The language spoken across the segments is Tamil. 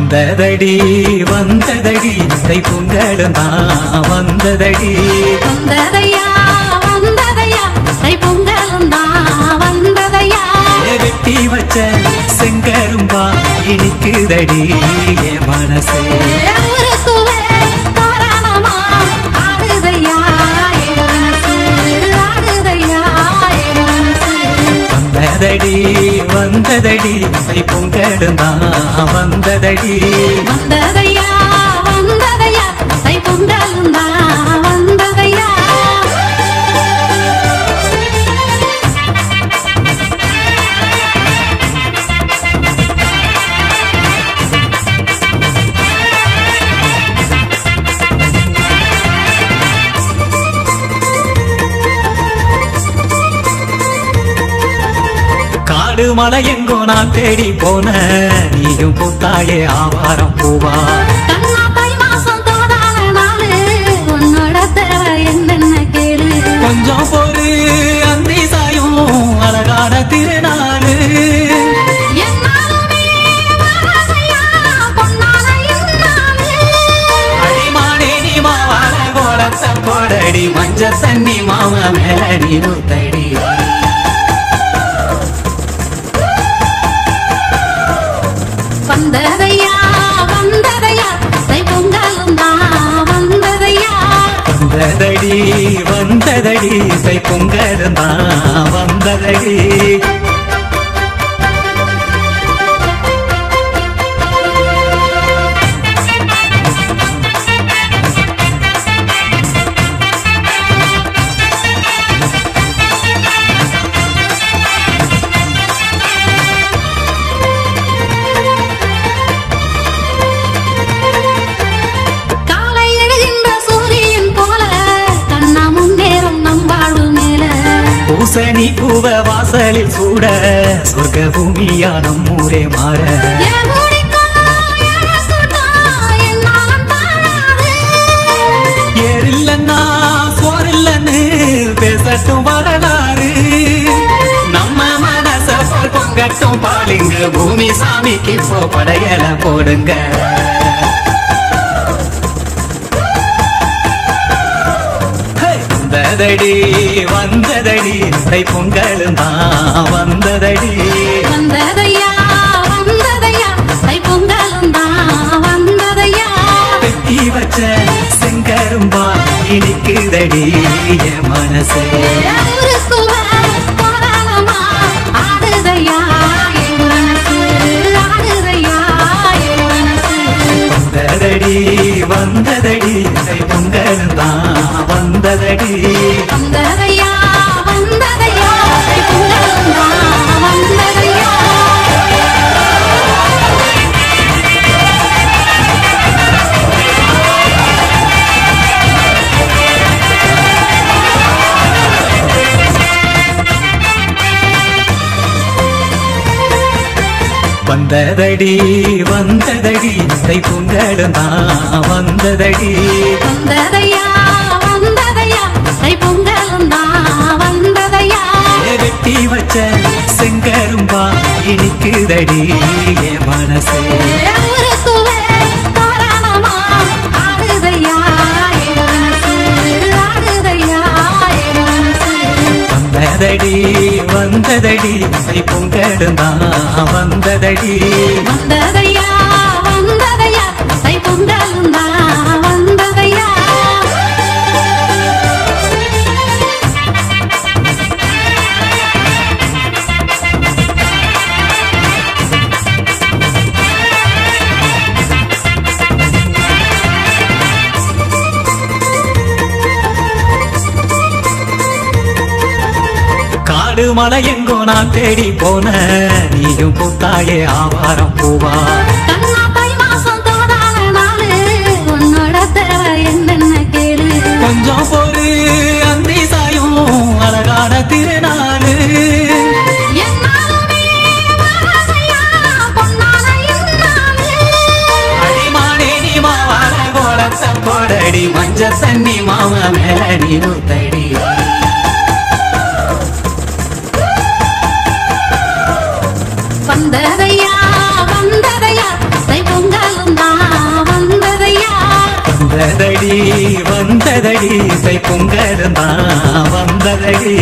வந்ததடி வந்ததடி தைப்பொங்கலும் தான் வந்ததடி வந்ததையா வந்ததையா தைப்பொங்கலும் தான் வந்ததையா வெட்டி வச்ச செங்கரும்பா இனிக்குதடி என் மனசே ஊருக்குவே தோரணமா ஆடுதையா என் மனசு ஆடுதையா என் மனசு வந்ததடி வந்ததடி தைப்பொங்கலும் தான் வந்ததடி வந்ததையா வந்ததையா தைப்பொங்கலும் தான் வந்ததையா காடு மலை எங்கோ நான் தேடி போன நீயும் பூத்தாயே ஆவாரம் பூவா கண்ணா தை மாசம் தோதான நாளு உன்னோட தேவை என்னென்ன கேளு கொஞ்சம் பொறு அந்தி சாயும் அழகான திருநாளு என்னாலுமே வாழையா பொன்னான இந்நாளு அடிமானே நீ மாவான கோலத்தை போடடி மஞ்ச தண்ணி மாம மேல நீ நூத்தடி வந்ததையா வந்ததையா தைப்பொங்கலும் தான் வந்ததையா வந்ததடி வந்ததடி தைப்பொங்கலும் தான் வந்ததடி காலை எழுகின்ற சூரியன் போல கண்ணா முன்னேறும் நம் வாழ்வு மேல பூசணி பூவ வாசலில் சூட சொர்க்க பூமியா நம்மூரே மாற என் மூடிக்கொள்ளும் என் கூட்டம் என்னாலும் தாழாது ஏறில்லன்னா சோறில்லன்னு பேசட்டும் வரலாறு நம்ம மனச போல் பொங்கட்டும் பாலிங்க பூமி சாமிக்கு போ படையல போடுங்க ஹே! வந்ததடி வந்ததடி தைப்பொங்கலும் தான் வந்ததடி வந்ததையா வந்ததையா தைப்பொங்கலும் தான் வந்ததையா வெட்டி வச்ச செங்கரும்பா இனிக்குதடி என் மனசே ஊருக்குவே தோரணமா ஆடுதையா என் மனசு ஆடுதையா என் மனசு வந்ததடி வந்ததடி தைப்பொங்கலும் தான் வந்ததடி வந்ததையா வந்ததையா தைப்பொங்கலும் தான் வந்ததையா வந்ததடி வந்ததடி தைப்பொங்கலும் தான் வந்ததடி வந்ததையா வந்ததையா தைப்பொங்கலும் தான் வந்ததையா வெட்டி வச்ச செங்கரும்பா இனிக்குதடி என் மனசே ஊருக்குவே தோரணமா ஆடுதையா என் மனசு ஆடுதையா என் மனசு வந்ததடி வந்ததடி தைப்பொங்கலும் தான் வந்ததடி வந்ததையா வந்ததையா தைப்பொங்கலும் தான் வந்ததையா காடு மலை எங்கோ நான் தேடி போன நீயும் பூத்தாயே ஆவாரம் பூவா கண்ணா தை மாசம் தோதான நாளு உன்னோட தேவை என்னென்ன கேளு கொஞ்சம் பொறு அந்தி சாயும் அழகான திருநாளு என்னாலுமே வாழையா பொன்னான இந்நாளு அடிமானே நீ மாவான கோலத்தை போடடி மஞ்ச தண்ணி மாம மேல நீ நூத்தடி வந்ததையா வந்ததையா தைப்பொங்கலும் வந்ததடி வந்ததடி தை பொங்கலும் தான் வந்ததடி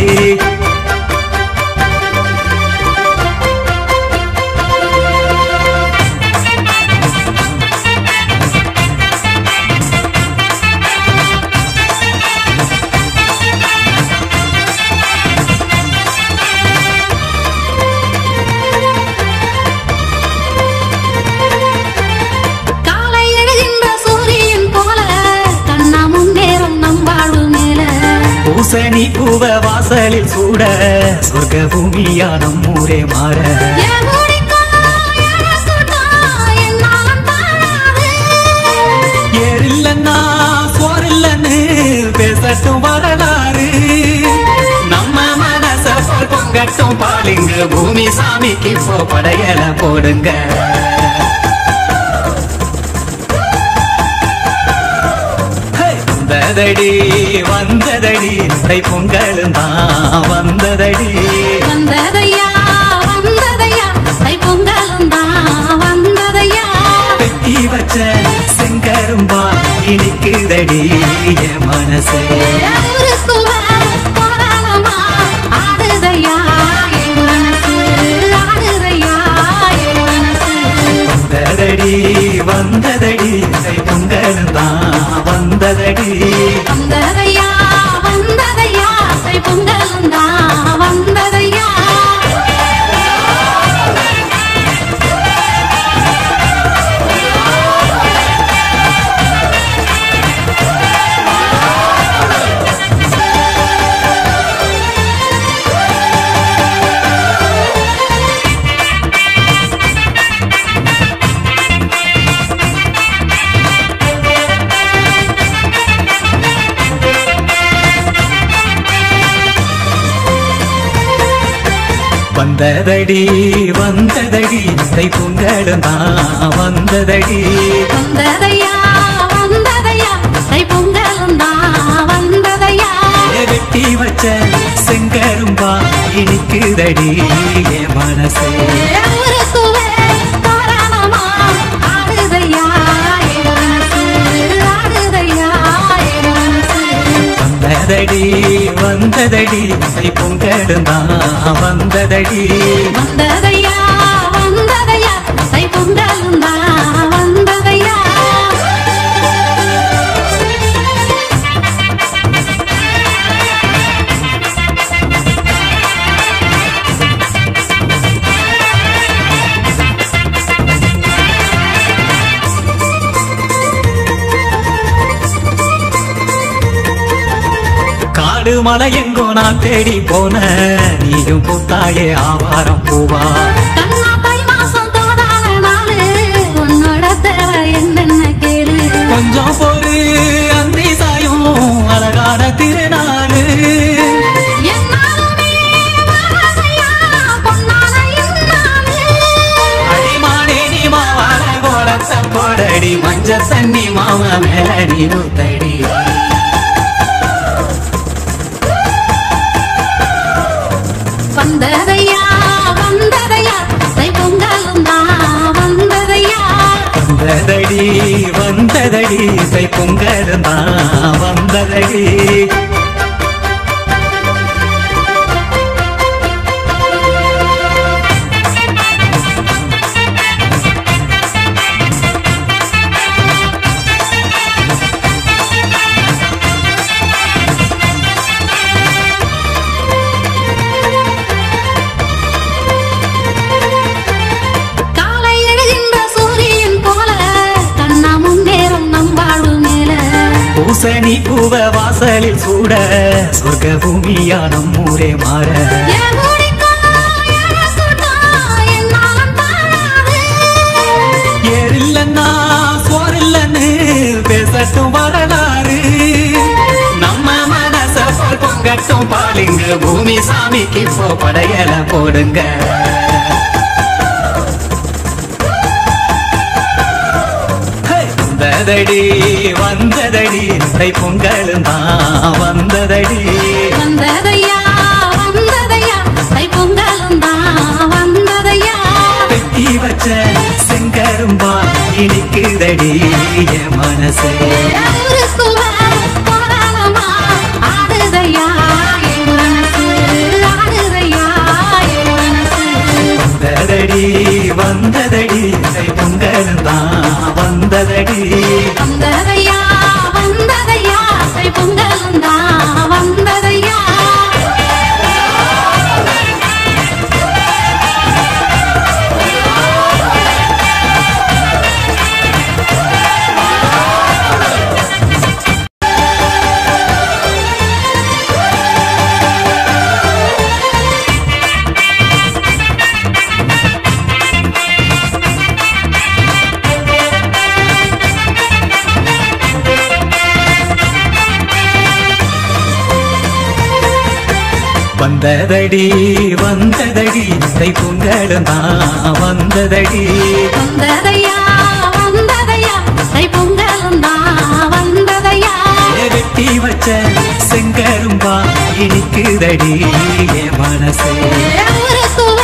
பூசணி பூவ வாசலில் சூட சொர்க்க பூமியா நம்மூரே மாற ஏறில்லன்னா சோறில்லன்னு பேசட்டும் வரலாறு நம்ம மனச பொங்கட்டும் பாலிங்க பூமி சாமிக்கு படையல போடுங்க வந்ததடி வந்ததடி தை பொங்கலும் தான் வந்ததடி வந்ததையா வந்ததையா தை பொங்கலும் தான் வந்ததையா வெட்டி வச்ச செங்கரும்பா இனிக்குதடி என் மனசே ஆடுதையா என் மனசு ஆடுதையா என் மனசு வந்ததடி வந்ததடி தை பொங்கலும் தான் வந்ததடி வந்ததையா வந்ததையா தை பொங்கலும் தான் வந்ததையா வந்ததடி வந்ததடி தை பொங்கலும் தான் வந்ததடி வந்ததையா வந்ததையா தை பொங்கலும் தான் வந்ததையா வெட்டி வச்ச செங்கரும்பா இனிக்குதடி என் மனசே ஆடுதையா என் மனசு ஆடுதையா என் மனசு வந்ததடி வந்ததடி தை பொங்கலும் தான் வந்ததடி வந்ததையா வந்ததையா தை பொங்கலும் தான் வந்ததையா காடு மலை எங்கோ நான் தேடி போன நீயும் பூத்தாயே ஆவாரம் பூவா கண்ணா தை மாசம் தோதான நாளு உன்னோட தேவை என்னென்ன கேளு கொஞ்சம் பொறு அந்தி சாயும் அழகான திருநாளு என்னாலுமே வாழையா பொன்னான இந்நாளு அடிமானே நீ மாவான கோலத்தை போடடி மஞ்ச தண்ணி மாம மேலடி நூத்தடி வந்ததையா வந்ததையா தை பொங்கலும் தான் வந்ததையா வந்ததடி வந்ததடி தை பொங்கலும் தான் வந்ததடி காலை எழுகின்ற சூரியன் போல கண்ணா முன்னேறும் நம் வாழ்வு மேல பூசணி பூவ வாசலில் சூட சொர்க்க பூமியா நம்மூரே மாற ஏறில்லன்னா சோறில்லன்னு பேசட்டும் வரலாறு நம்ம மனச பொங்கட்டும் பாலிங்க பூமி சாமிக்கு படையல போடுங்க வந்ததடி வந்ததடி தை பொங்கலும் தான் வந்ததடி வந்ததையா வந்ததையா தை பொங்கலும் தான் வந்ததையா வெட்டி வச்ச செங்கரும்பா இனிக்கு இனிக்குதடி என் மனசு ஊருக்குள்ள கோலாகலமா ஆடுதையா என் மனசு ஆடுதையா என் மனசு வந்ததடி வந்ததடி பொங்கலும் தான் வந்ததடி வந்ததையா வந்ததையா பொங்கலும் தான் வந்ததையா வந்ததடி வந்ததடி பொங்கலும் தான் வந்ததடி வந்ததையா வந்ததையா பொங்கலும் தான் வந்ததையா வெட்டி வச்ச செங்கரும்பா இனிக்குதடி என் மனசு ஊருக்குள்ள